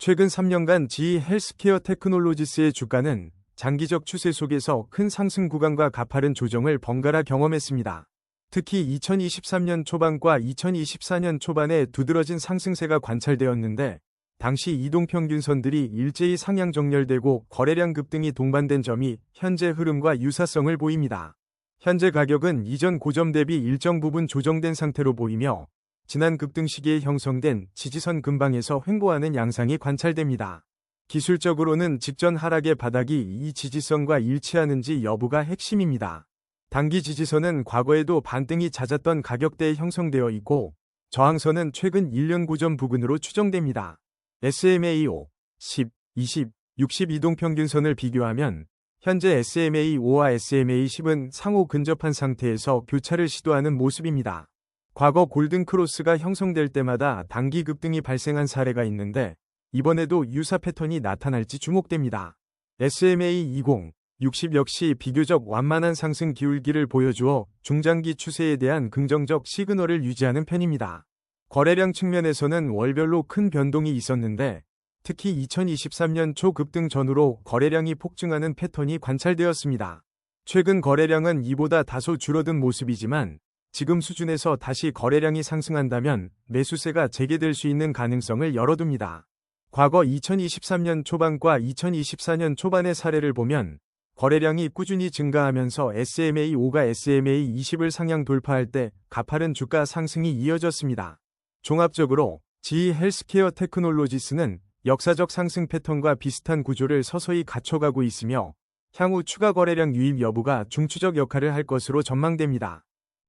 최근 3년간 GE 헬스케어 테크놀로지스의 주가는 장기적 추세 속에서 큰 상승 구간과 가파른 조정을 번갈아 경험했습니다. 특히 2023년 초반과 2024년 초반에 두드러진 상승세가 관찰되었는데, 당시 이동평균선들이 일제히 상향 정렬되고 거래량 급등이 동반된 점이 현재 흐름과 유사성을 보입니다. 현재 가격은 이전 고점 대비 일정 부분 조정된 상태로 보이며, 지난 급등 시기에 형성된 지지선 근방에서 횡보하는 양상이 관찰됩니다. 기술적으로는 직전 하락의 바닥이 이 지지선과 일치하는지 여부가 핵심입니다. 단기 지지선은 과거에도 반등이 잦았던 가격대에 형성되어 있고, 저항선은 최근 1년 고점 부근으로 추정됩니다. SMA 5, 10, 20, 60 이동평균선을 비교하면 현재 SMA 5와 SMA 10은 상호 근접한 상태에서 교차를 시도하는 모습입니다. 과거 골든크로스가 형성될 때마다 단기 급등이 발생한 사례가 있는데, 이번에도 유사 패턴이 나타날지 주목됩니다. SMA 20, 60 역시 비교적 완만한 상승 기울기를 보여주어 중장기 추세에 대한 긍정적 시그널을 유지하는 편입니다. 거래량 측면에서는 월별로 큰 변동이 있었는데, 특히 2023년 초 급등 전후로 거래량이 폭증하는 패턴이 관찰되었습니다. 최근 거래량은 이보다 다소 줄어든 모습이지만, 지금 수준에서 다시 거래량이 상승한다면 매수세가 재개될 수 있는 가능성을 열어둡니다. 과거 2023년 초반과 2024년 초반의 사례를 보면 거래량이 꾸준히 증가하면서 SMA5가 SMA20을 상향 돌파할 때 가파른 주가 상승이 이어졌습니다. 종합적으로 GE 헬스케어 테크놀로지스는 역사적 상승 패턴과 비슷한 구조를 서서히 갖춰가고 있으며, 향후 추가 거래량 유입 여부가 중추적 역할을 할 것으로 전망됩니다.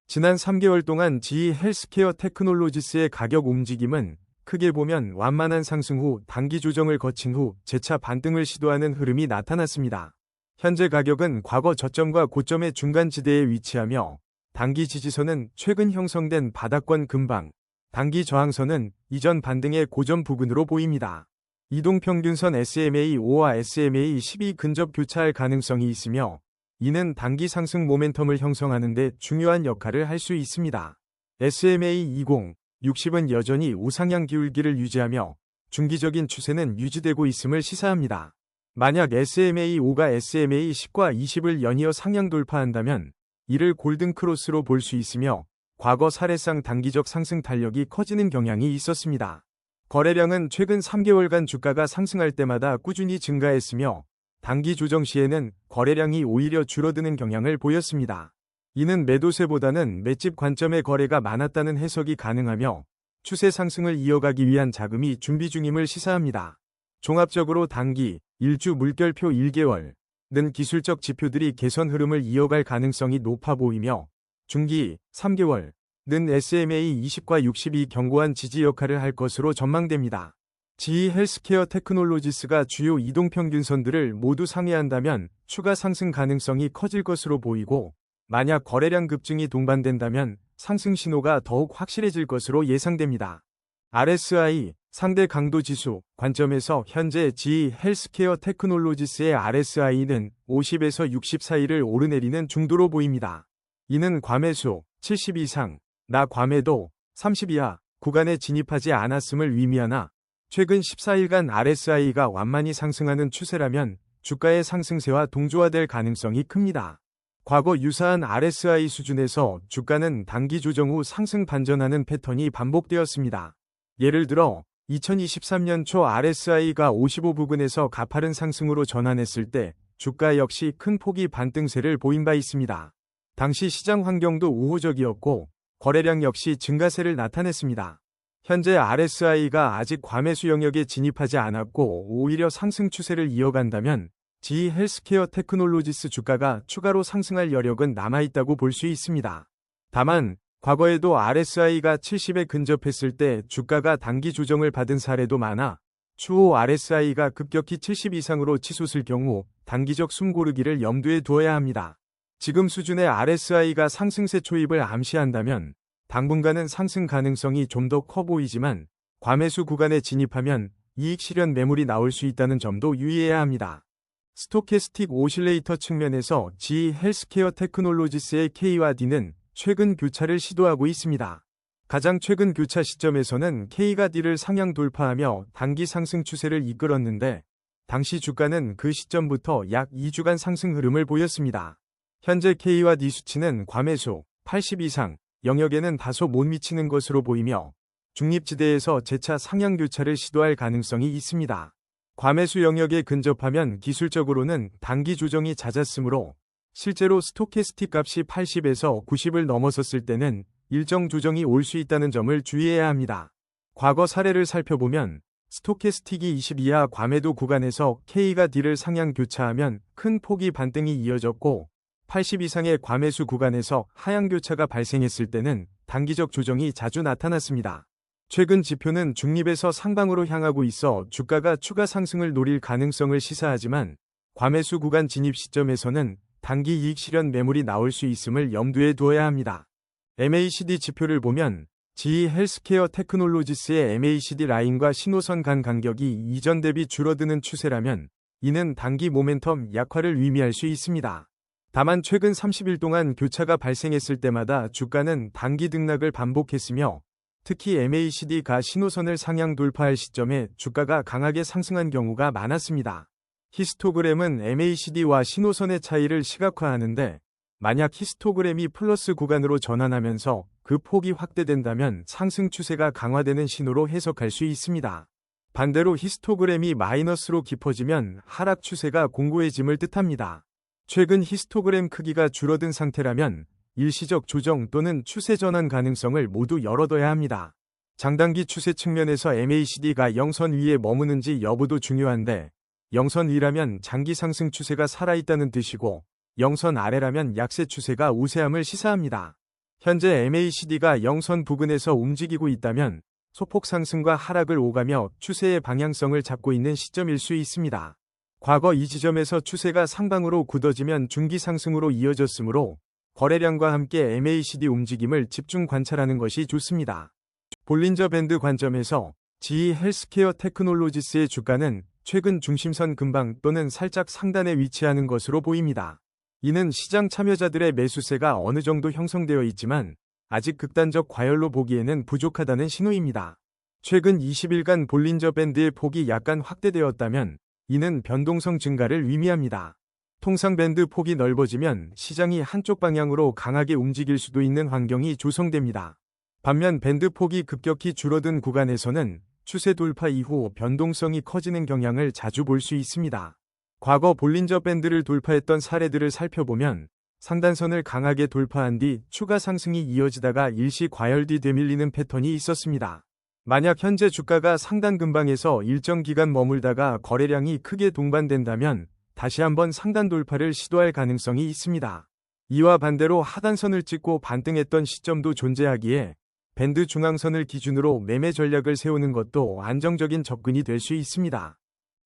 지난 3개월 동안 GE 헬스케어 테크놀로지스의 가격 움직임은 크게 보면 완만한 상승 후 단기 조정을 거친 후 재차 반등을 시도하는 흐름이 나타났습니다. 현재 가격은 과거 저점과 고점의 중간지대에 위치하며, 단기 지지선은 최근 형성된 바닥권 근방, 단기 저항선은 이전 반등의 고점 부근으로 보입니다. 이동평균선 SMA5와 SMA12 근접 교차할 가능성이 있으며, 이는 단기 상승 모멘텀을 형성하는 데 중요한 역할을 할 수 있습니다. SMA20, 60은 여전히 우상향 기울기를 유지하며 중기적인 추세는 유지되고 있음을 시사합니다. 만약 SMA5가 SMA10과 20을 연이어 상향 돌파한다면 이를 골든크로스로 볼 수 있으며, 과거 사례상 단기적 상승 탄력이 커지는 경향이 있었습니다. 거래량은 최근 3개월간 주가가 상승할 때마다 꾸준히 증가했으며, 단기 조정 시에는 거래량이 오히려 줄어드는 경향을 보였습니다. 이는 매도세보다는 맷집 관점의 거래가 많았다는 해석이 가능하며, 추세 상승을 이어가기 위한 자금이 준비 중임을 시사합니다. 종합적으로 단기, 일주 물결표 1개월는 기술적 지표들이 개선 흐름을 이어갈 가능성이 높아 보이며, 중기, 3개월는 SMA 20과 60이 견고한 지지 역할을 할 것으로 전망됩니다. GE 헬스케어 테크놀로지스가 주요 이동평균선들을 모두 상회한다면 추가 상승 가능성이 커질 것으로 보이고, 만약 거래량 급증이 동반된다면 상승 신호가 더욱 확실해질 것으로 예상됩니다. RSI, 상대 강도 지수 관점에서 현재 GE 헬스케어 테크놀로지스의 RSI는 50에서 60 사이를 오르내리는 중도로 보입니다. 이는 과매수 70 이상, 나 과매도 30 이하 구간에 진입하지 않았음을 의미하나, 최근 14일간 RSI가 완만히 상승하는 추세라면 주가의 상승세와 동조화될 가능성이 큽니다. 과거 유사한 RSI 수준에서 주가는 단기 조정 후 상승 반전하는 패턴이 반복되었습니다. 예를 들어 2023년 초 RSI가 55 부근에서 가파른 상승으로 전환했을 때 주가 역시 큰 폭의 반등세를 보인 바 있습니다. 당시 시장 환경도 우호적이었고 거래량 역시 증가세를 나타냈습니다. 현재 RSI가 아직 과매수 영역에 진입하지 않았고 오히려 상승 추세를 이어간다면 GE 헬스케어 테크놀로지스 주가가 추가로 상승할 여력은 남아있다고 볼 수 있습니다. 다만 과거에도 RSI가 70에 근접했을 때 주가가 단기 조정을 받은 사례도 많아 추후 RSI가 급격히 70 이상으로 치솟을 경우 단기적 숨고르기를 염두에 두어야 합니다. 지금 수준의 RSI가 상승세 초입을 암시한다면 당분간은 상승 가능성이 좀 더 커 보이지만 과매수 구간에 진입하면 이익 실현 매물이 나올 수 있다는 점도 유의해야 합니다. 스토캐스틱 오실레이터 측면에서 GE 헬스케어 테크놀로지스의 K와 D는 최근 교차를 시도하고 있습니다. 가장 최근 교차 시점에서는 K가 D를 상향 돌파하며 단기 상승 추세를 이끌었는데 당시 주가는 그 시점부터 약 2주간 상승 흐름을 보였습니다. 현재 K와 D 수치는 과매수 80 이상 영역에는 다소 못 미치는 것으로 보이며 중립지대에서 재차 상향 교차를 시도할 가능성이 있습니다. 과매수 영역에 근접하면 기술적으로는 단기 조정이 잦았으므로 실제로 스토캐스틱 값이 80에서 90을 넘어섰을 때는 일정 조정이 올 수 있다는 점을 주의해야 합니다. 과거 사례를 살펴보면 스토캐스틱이 20 이하 과매도 구간에서 K가 D를 상향 교차하면 큰 폭의 반등이 이어졌고 80 이상의 과매수 구간에서 하향 교차가 발생했을 때는 단기적 조정이 자주 나타났습니다. 최근 지표는 중립에서 상방으로 향하고 있어 주가가 추가 상승을 노릴 가능성을 시사하지만 과매수 구간 진입 시점에서는 단기 이익 실현 매물이 나올 수 있음을 염두에 두어야 합니다. MACD 지표를 보면 GE 헬스케어 테크놀로지스의 MACD 라인과 신호선 간 간격이 이전 대비 줄어드는 추세라면 이는 단기 모멘텀 약화를 의미할 수 있습니다. 다만 최근 30일 동안 교차가 발생했을 때마다 주가는 단기 등락을 반복했으며 특히 MACD가 신호선을 상향 돌파할 시점에 주가가 강하게 상승한 경우가 많았습니다. 히스토그램은 MACD와 신호선의 차이를 시각화하는데 만약 히스토그램이 플러스 구간으로 전환하면서 그 폭이 확대된다면 상승 추세가 강화되는 신호로 해석할 수 있습니다. 반대로 히스토그램이 마이너스로 깊어지면 하락 추세가 공고해짐을 뜻합니다. 최근 히스토그램 크기가 줄어든 상태라면 일시적 조정 또는 추세 전환 가능성을 모두 열어둬야 합니다. 장단기 추세 측면에서 MACD가 영선 위에 머무는지 여부도 중요한데 영선 위라면 장기 상승 추세가 살아있다는 뜻이고 영선 아래라면 약세 추세가 우세함을 시사합니다. 현재 MACD가 영선 부근에서 움직이고 있다면 소폭 상승과 하락을 오가며 추세의 방향성을 잡고 있는 시점일 수 있습니다. 과거 이 지점에서 추세가 상방으로 굳어지면 중기 상승으로 이어졌으므로 거래량과 함께 MACD 움직임을 집중 관찰하는 것이 좋습니다. 볼린저 밴드 관점에서 GE 헬스케어 테크놀로지스의 주가는 최근 중심선 근방 또는 살짝 상단에 위치하는 것으로 보입니다. 이는 시장 참여자들의 매수세가 어느 정도 형성되어 있지만 아직 극단적 과열로 보기에는 부족하다는 신호입니다. 최근 20일간 볼린저 밴드의 폭이 약간 확대되었다면 이는 변동성 증가를 의미합니다. 통상 밴드 폭이 넓어지면 시장이 한쪽 방향으로 강하게 움직일 수도 있는 환경이 조성됩니다. 반면 밴드 폭이 급격히 줄어든 구간에서는 추세 돌파 이후 변동성이 커지는 경향을 자주 볼 수 있습니다. 과거 볼린저 밴드를 돌파했던 사례들을 살펴보면 상단선을 강하게 돌파한 뒤 추가 상승이 이어지다가 일시 과열 뒤 되밀리는 패턴이 있었습니다. 만약 현재 주가가 상단 근방에서 일정 기간 머물다가 거래량이 크게 동반된다면 다시 한번 상단 돌파를 시도할 가능성이 있습니다. 이와 반대로 하단선을 찍고 반등했던 시점도 존재하기에 밴드 중앙선을 기준으로 매매 전략을 세우는 것도 안정적인 접근이 될 수 있습니다.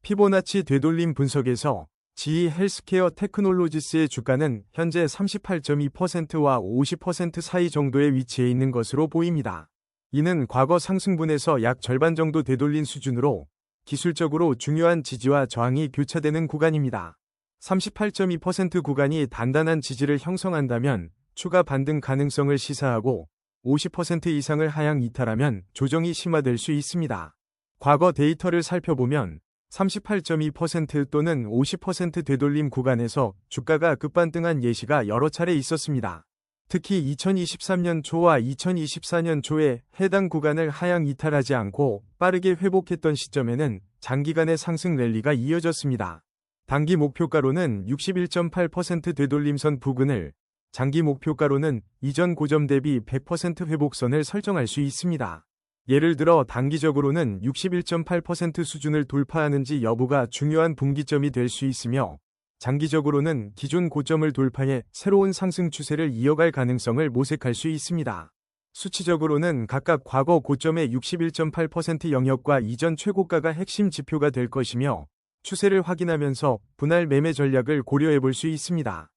피보나치 되돌림 분석에서 GE 헬스케어 테크놀로지스의 주가는 현재 38.2%와 50% 사이 정도의 위치해 있는 것으로 보입니다. 이는 과거 상승분에서 약 절반 정도 되돌린 수준으로 기술적으로 중요한 지지와 저항이 교차되는 구간입니다. 38.2% 구간이 단단한 지지를 형성한다면 추가 반등 가능성을 시사하고 50% 이상을 하향 이탈하면 조정이 심화될 수 있습니다. 과거 데이터를 살펴보면 38.2% 또는 50% 되돌림 구간에서 주가가 급반등한 예시가 여러 차례 있었습니다. 특히 2023년 초와 2024년 초에 해당 구간을 하향 이탈하지 않고 빠르게 회복했던 시점에는 장기간의 상승 랠리가 이어졌습니다. 단기 목표가로는 61.8% 되돌림선 부근을, 장기 목표가로는 이전 고점 대비 100% 회복선을 설정할 수 있습니다. 예를 들어 단기적으로는 61.8% 수준을 돌파하는지 여부가 중요한 분기점이 될 수 있으며 장기적으로는 기존 고점을 돌파해 새로운 상승 추세를 이어갈 가능성을 모색할 수 있습니다. 수치적으로는 각각 과거 고점의 61.8% 영역과 이전 최고가가 핵심 지표가 될 것이며 추세를 확인하면서 분할 매매 전략을 고려해 볼 수 있습니다.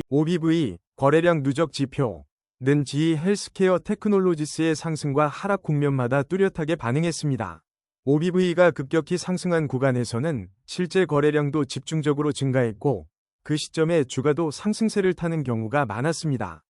OBV, 거래량 누적 지표는 GE 헬스케어 테크놀로지스의 상승과 하락 국면마다 뚜렷하게 반응했습니다. OBV가 급격히 상승한 구간에서는 실제 거래량도 집중적으로 증가했고 그 시점에 주가도 상승세를 타는 경우가 많았습니다.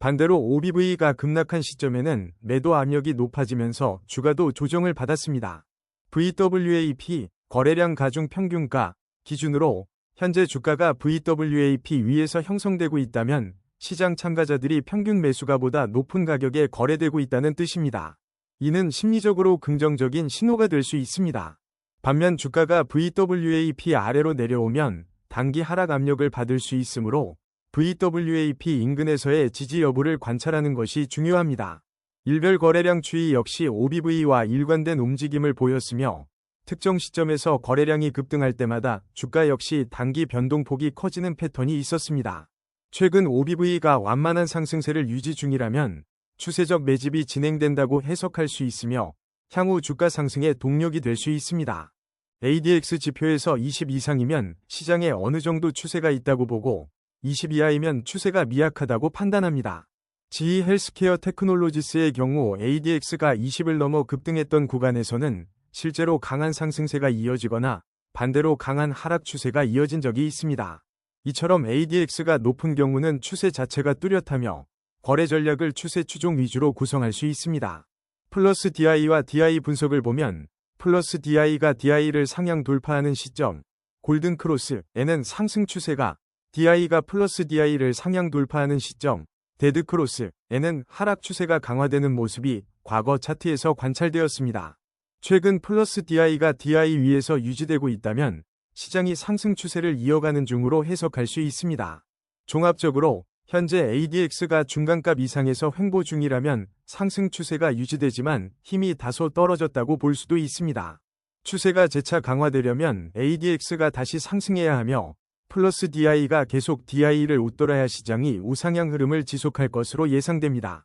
반대로 OBV가 급락한 시점에는 매도 압력이 높아지면서 주가도 조정을 받았습니다. VWAP 거래량 가중 평균가 기준으로 현재 주가가 VWAP 위에서 형성되고 있다면 시장 참가자들이 평균 매수가보다 높은 가격에 거래되고 있다는 뜻입니다. 이는 심리적으로 긍정적인 신호가 될 수 있습니다. 반면 주가가 VWAP 아래로 내려오면 단기 하락 압력을 받을 수 있으므로 VWAP 인근에서의 지지 여부를 관찰하는 것이 중요합니다. 일별 거래량 추이 역시 OBV와 일관된 움직임을 보였으며 특정 시점에서 거래량이 급등할 때마다 주가 역시 단기 변동폭이 커지는 패턴이 있었습니다. 최근 OBV가 완만한 상승세를 유지 중이라면 추세적 매집이 진행된다고 해석할 수 있으며 향후 주가 상승의 동력이 될 수 있습니다. ADX 지표에서 20 이상이면 시장에 어느 정도 추세가 있다고 보고 20 이하이면 추세가 미약하다고 판단합니다. GE 헬스케어 테크놀로지스의 경우 ADX가 20을 넘어 급등했던 구간에서는 실제로 강한 상승세가 이어지거나 반대로 강한 하락 추세가 이어진 적이 있습니다. 이처럼 ADX가 높은 경우는 추세 자체가 뚜렷하며 거래 전략을 추세 추종 위주로 구성할 수 있습니다. 플러스 DI와 DI 분석을 보면 플러스 DI가 DI를 상향 돌파하는 시점, 골든 크로스에는 상승 추세가 DI가 플러스 DI를 상향 돌파하는 시점, 데드 크로스에는 하락 추세가 강화되는 모습이 과거 차트에서 관찰되었습니다. 최근 플러스 DI가 DI 위에서 유지되고 있다면 시장이 상승 추세를 이어가는 중으로 해석할 수 있습니다. 종합적으로 현재 ADX가 중간값 이상에서 횡보 중이라면 상승 추세가 유지되지만 힘이 다소 떨어졌다고 볼 수도 있습니다. 추세가 재차 강화되려면 ADX가 다시 상승해야 하며 플러스 DI가 계속 DI를 웃돌아야 시장이 우상향 흐름을 지속할 것으로 예상됩니다.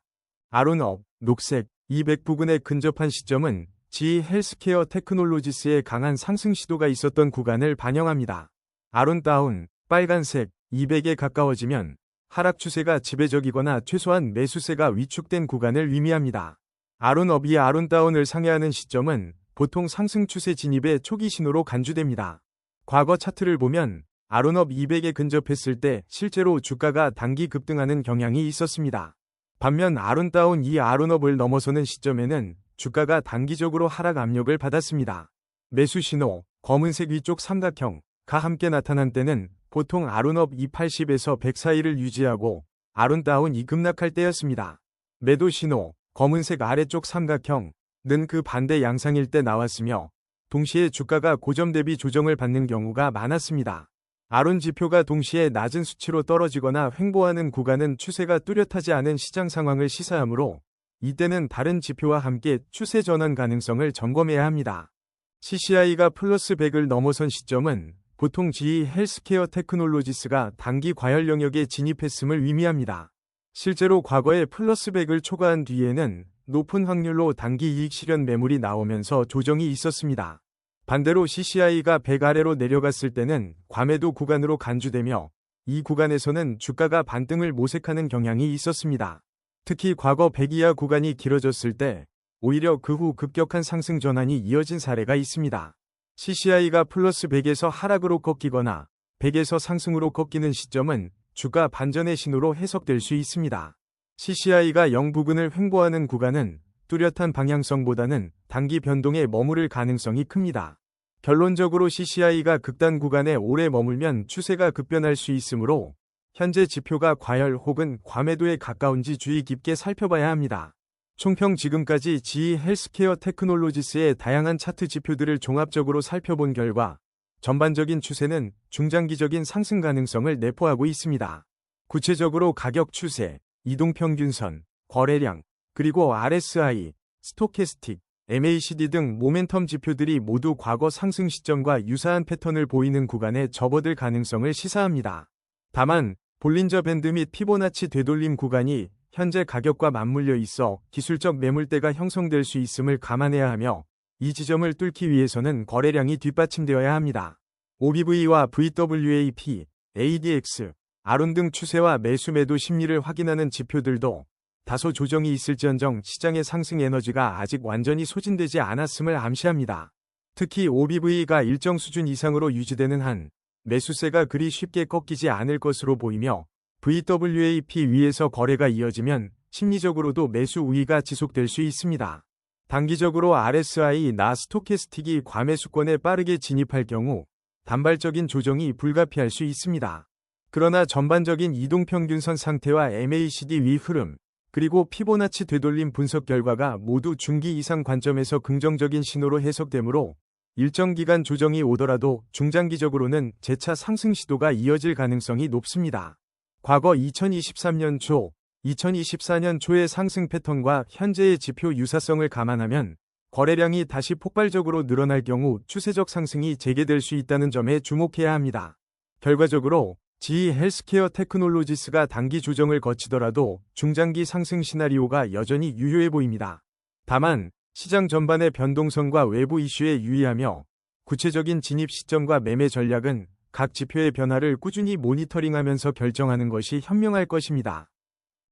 아론업, 녹색, 200 부근에 근접한 시점은 GE 헬스케어 테크놀로지스의 강한 상승 시도가 있었던 구간을 반영합니다. 아론다운, 빨간색, 200에 가까워지면 하락 추세가 지배적이거나 최소한 매수세가 위축된 구간을 의미합니다. 아론업이 아론다운을 상회하는 시점은 보통 상승 추세 진입의 초기 신호로 간주됩니다. 과거 차트를 보면 아론업 200에 근접했을 때 실제로 주가가 단기 급등하는 경향이 있었습니다. 반면 아론다운 이 아론업을 넘어서는 시점에는 주가가 단기적으로 하락 압력을 받았습니다. 매수 신호, 검은색 위쪽 삼각형가 함께 나타난 때는 보통 아론업 280에서 100 사이를 유지하고 아론다운이 급락할 때였습니다. 매도 신호, 검은색 아래쪽 삼각형는 그 반대 양상일 때 나왔으며 동시에 주가가 고점 대비 조정을 받는 경우가 많았습니다. 아론 지표가 동시에 낮은 수치로 떨어지거나 횡보하는 구간은 추세가 뚜렷하지 않은 시장 상황을 시사하므로 이때는 다른 지표와 함께 추세 전환 가능성을 점검해야 합니다. CCI가 플러스 100을 넘어선 시점은 보통 GE 헬스케어 테크놀로지스가 단기 과열 영역에 진입했음을 의미합니다. 실제로 과거에 플러스 100을 초과한 뒤에는 높은 확률로 단기 이익 실현 매물이 나오면서 조정이 있었습니다. 반대로 CCI가 100 아래로 내려갔을 때는 과매도 구간으로 간주되며 이 구간에서는 주가가 반등을 모색하는 경향이 있었습니다. 특히 과거 100 이하 구간이 길어졌을 때 오히려 그 후 급격한 상승 전환이 이어진 사례가 있습니다. CCI가 플러스 100에서 하락으로 꺾이거나 100에서 상승으로 꺾이는 시점은 주가 반전의 신호로 해석될 수 있습니다. CCI가 0 부근을 횡보하는 구간은 뚜렷한 방향성보다는 단기 변동에 머무를 가능성이 큽니다. 결론적으로 CCI가 극단 구간에 오래 머물면 추세가 급변할 수 있으므로 현재 지표가 과열 혹은 과매도에 가까운지 주의 깊게 살펴봐야 합니다. 총평 지금까지 GE 헬스케어 테크놀로지스의 다양한 차트 지표들을 종합적으로 살펴본 결과 전반적인 추세는 중장기적인 상승 가능성을 내포하고 있습니다. 구체적으로 가격 추세, 이동평균선, 거래량, 그리고 RSI, 스토캐스틱, MACD 등 모멘텀 지표들이 모두 과거 상승 시점과 유사한 패턴을 보이는 구간에 접어들 가능성을 시사합니다. 다만 볼린저 밴드 및 피보나치 되돌림 구간이 현재 가격과 맞물려 있어 기술적 매물대가 형성될 수 있음을 감안해야 하며 이 지점을 뚫기 위해서는 거래량이 뒷받침되어야 합니다. OBV와 VWAP, ADX, 아론 등 추세와 매수 매도 심리를 확인하는 지표들도 다소 조정이 있을지언정 시장의 상승 에너지가 아직 완전히 소진되지 않았음을 암시합니다. 특히 OBV가 일정 수준 이상으로 유지되는 한 매수세가 그리 쉽게 꺾이지 않을 것으로 보이며 VWAP 위에서 거래가 이어지면 심리적으로도 매수 우위가 지속될 수 있습니다. 단기적으로 RSI 나 스토캐스틱이 과매수권에 빠르게 진입할 경우 단발적인 조정이 불가피할 수 있습니다. 그러나 전반적인 이동평균선 상태와 MACD 위 흐름, 그리고 피보나치 되돌림 분석 결과가 모두 중기 이상 관점에서 긍정적인 신호로 해석되므로 일정 기간 조정이 오더라도 중장기적으로는 재차 상승 시도가 이어질 가능성이 높습니다. 과거 2023년 초, 2024년 초의 상승 패턴과 현재의 지표 유사성을 감안하면 거래량이 다시 폭발적으로 늘어날 경우 추세적 상승이 재개될 수 있다는 점에 주목해야 합니다. 결과적으로 GE 헬스케어 테크놀로지스가 단기 조정을 거치더라도 중장기 상승 시나리오가 여전히 유효해 보입니다. 다만 시장 전반의 변동성과 외부 이슈에 유의하며 구체적인 진입 시점과 매매 전략은 각 지표의 변화를 꾸준히 모니터링하면서 결정하는 것이 현명할 것입니다.